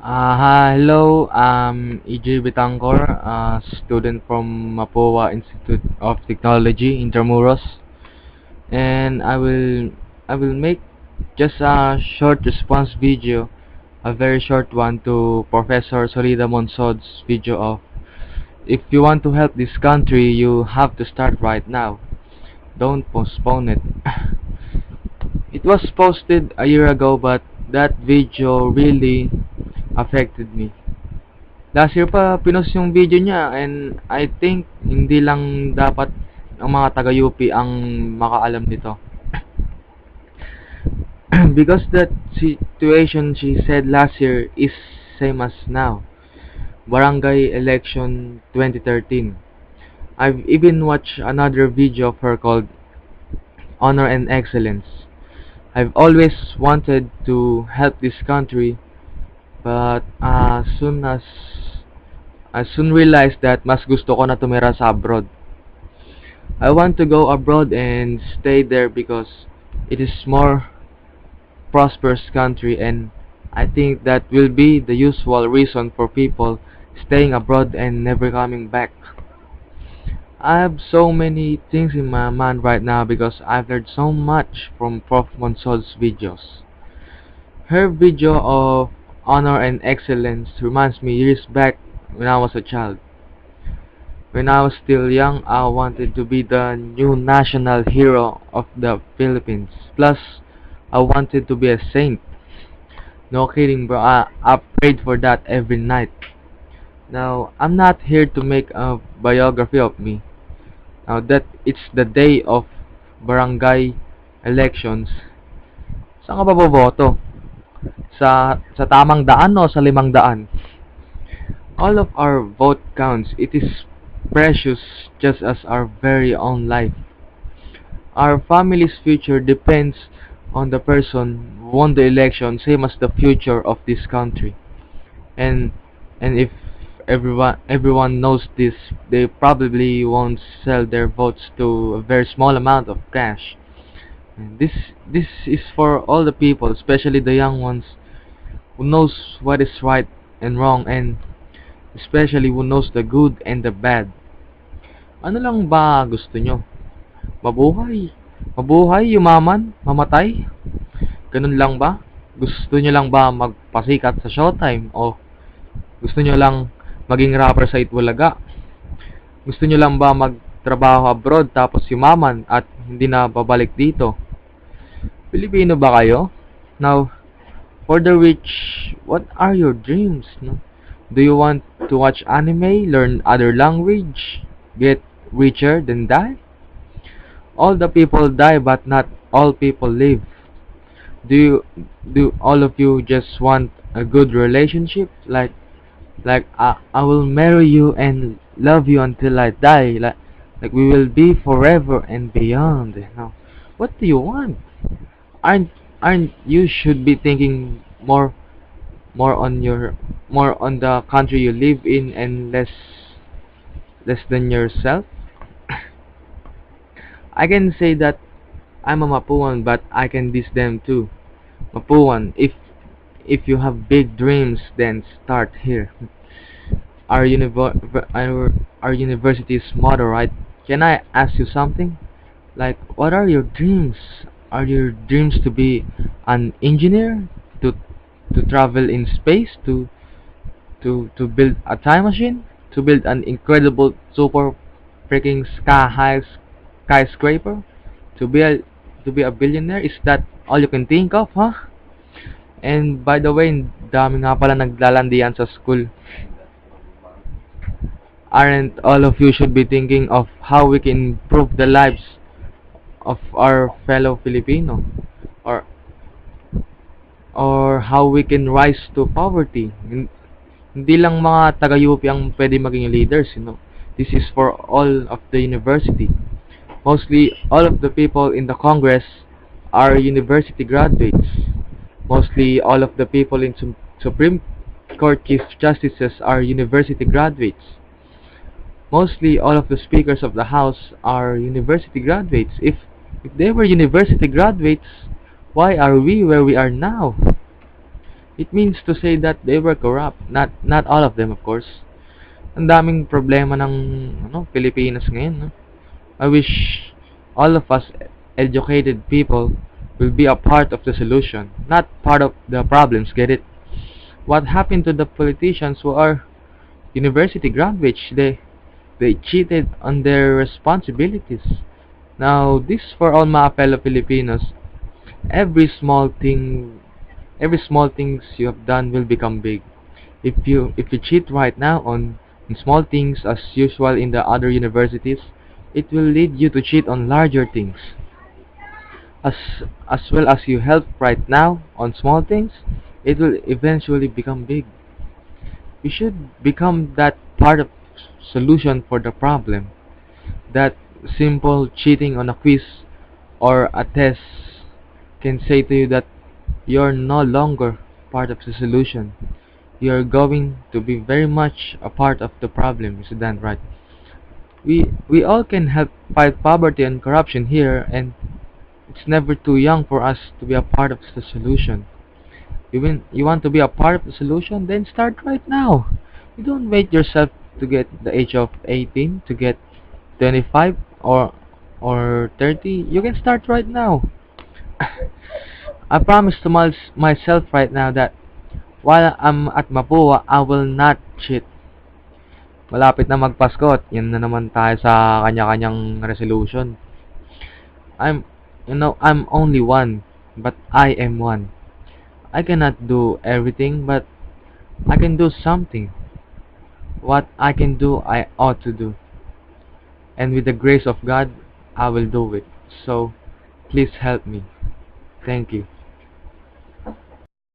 Hello, I'm EJ Bitangkor, a student from Mapua Institute of Technology, Intramuros, and I will make just a short response video, a very short one to Professor Solida Monsod's video of if you want to help this country, you have to start right now. Don't postpone it. It was posted a year ago, but that video really affected me. Last year pa pinost yung video niya, and I think hindi lang dapat ang mga taga-UP ang makaalam nito. Because that situation she said last year is same as now. Barangay election 2013. I've even watched another video of her called Honor and Excellence. I've always wanted to help this country, but I soon realized that mas gusto ko na tumira sa abroad. I want to go abroad and stay there because it is more prosperous country, and I think that will be the usual reason for people staying abroad and never coming back. I have so many things in my mind right now because I've learned so much from Prof. Monsol's videos. Her video of Honor and Excellence reminds me years back when I was a child. When I was still young, I wanted to be the new national hero of the Philippines. Plus, I wanted to be a saint. No kidding, bro. I prayed for that every night. Now, I'm not here to make a biography of me. Now that it's the day of barangay elections, saan ka ba boboto? Sa tamang daan o sa limang daan? All of our vote counts. It is precious just as our very own life. Our family's future depends on the person who won the election, same as the future of this country. And if everyone knows this, they probably won't sell their votes to a very small amount of cash. And this is for all the people, especially the young ones who knows what is right and wrong, and especially who knows the good and the bad. Ano lang ba gusto nyo? Mabuhay? Mabuhay, yumaman, mamatay? Ganun lang ba? Gusto nyo lang ba magpasikat sa Showtime? O gusto nyo lang maging rapper sa Itbulaga? Gusto nyo lang ba magtrabaho abroad tapos yumaman at hindi na babalik dito? Pilipino ba kayo? Now, for the rich, what are your dreams? No? Do you want to watch anime, learn other language, get richer, then die? All the people die, but not all people live. Do all of you just want a good relationship? Like I will marry you and love you until I die. Like we will be forever and beyond. Now, what do you want? Aren't you should be thinking more on more on the country you live in and less than yourself? I can say that I'm a Mapuan, but I can diss them too. Mapuan, if you have big dreams, then start here. Our university's motto, right? Can I ask you something? Like, what are your dreams? Are your dreams to be an engineer, to travel in space, to build a time machine, to build an incredible super freaking sky high skyscraper, to be a billionaire? Is that all you can think of, huh? And by the way, dami nga pala naglalandian sa school. Aren't all of you should be thinking of how we can improve the lives of our fellow Filipino, or how we can rise to poverty? Hindi lang mga taga-UP ang pwede maging leaders, you know. This is for all of the university. Mostly all of the people in the Congress are university graduates. Mostly all of the people in Supreme Court Chief Justices are university graduates. Mostly all of the speakers of the House are university graduates. If they were university graduates, why are we where we are now? It means to say that they were corrupt. Not all of them, of course. Ang daming problema ng Pilipinas ngayon, no? I wish all of us educated people will be a part of the solution, not part of the problems, get it? What happened to the politicians who are university graduates? They cheated on their responsibilities. Now, this for all mga fellow Filipinos, every small thing, every small things you have done will become big. If you cheat right now on small things as usual in the other universities, it will lead you to cheat on larger things. As well as you help right now on small things, it will eventually become big. We should become that part of solution for the problem. That simple cheating on a quiz or a test can say to you that you're no longer part of the solution. You're going to be very much a part of the problem, is that right? We all can help fight poverty and corruption here, and it's never too young for us to be a part of the solution. You want to be a part of the solution? Then start right now. You don't wait yourself to get the age of 18, to get 25 or 30. You can start right now. I promise to myself right now that while I'm at Mapua, I will not cheat. Malapit na magpasko at yun na naman tayo sa kanya-kanyang resolution. I'm only one, but I am one. I cannot do everything, but I can do something. What I can do, I ought to do. And with the grace of God, I will do it. So, please help me. Thank you.